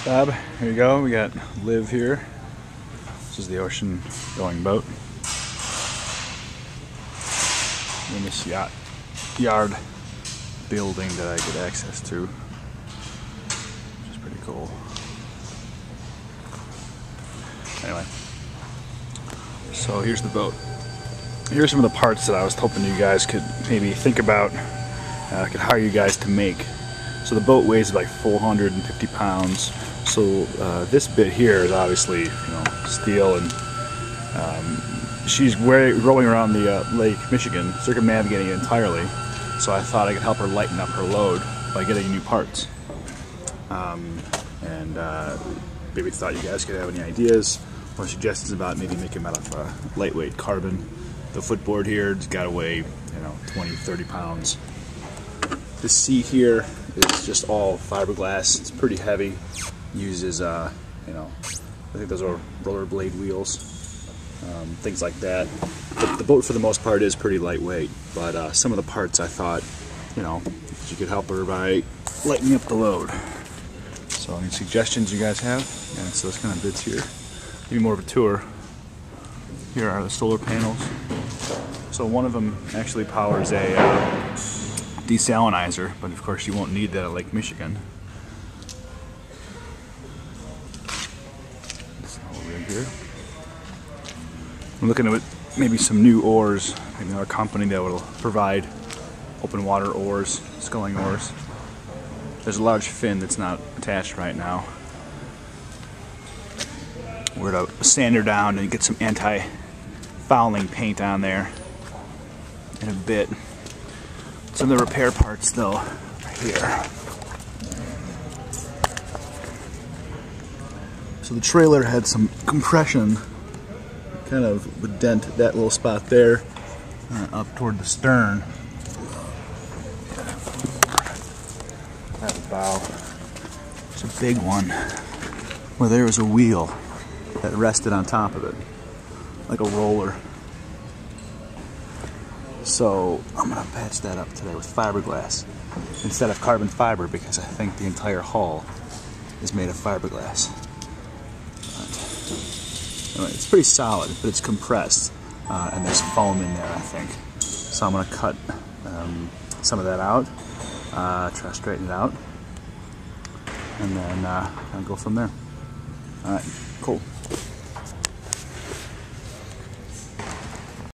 Bob, here you go. We got Liv here. This is the ocean going boat. In this yard building that I get access to, which is pretty cool. Anyway, so here's the boat. Here's some of the parts that I was hoping you guys could maybe think about. I could hire you guys to make. So the boat weighs like 450 pounds. So this bit here is obviously, steel, and she's rolling around the Lake Michigan, circumnavigating it entirely. So I thought I could help her lighten up her load by getting new parts. Maybe thought you guys could have any ideas or suggestions about maybe making them out of lightweight carbon. The footboard here has got to weigh, 20, 30 pounds. This seat here is just all fiberglass. It's pretty heavy. Uses, I think those are rollerblade wheels, things like that. But the boat, for the most part, is pretty lightweight. But some of the parts, I thought, you could help her by lightening up the load. So, any suggestions you guys have? And it's those kind of bits here. Give you more of a tour. Here are the solar panels. So one of them actually powers a desalinizer, but of course you won't need that at Lake Michigan. Here. I'm looking at maybe some new oars, maybe another company that will provide open water oars, sculling oars. There's a large fin that's not attached right now. We're to sand her down and get some anti-fouling paint on there in a bit. Some of the repair parts though are here. So the trailer had some compression, kind of would dent that little spot there, up toward the stern. That bow, it's a big one, where there was a wheel that rested on top of it, like a roller. So I'm gonna patch that up today with fiberglass instead of carbon fiber, because I think the entire hull is made of fiberglass. Anyway, it's pretty solid, but it's compressed, and there's foam in there, I think. So I'm going to cut some of that out, try to straighten it out, and then I'll go from there. Alright, cool.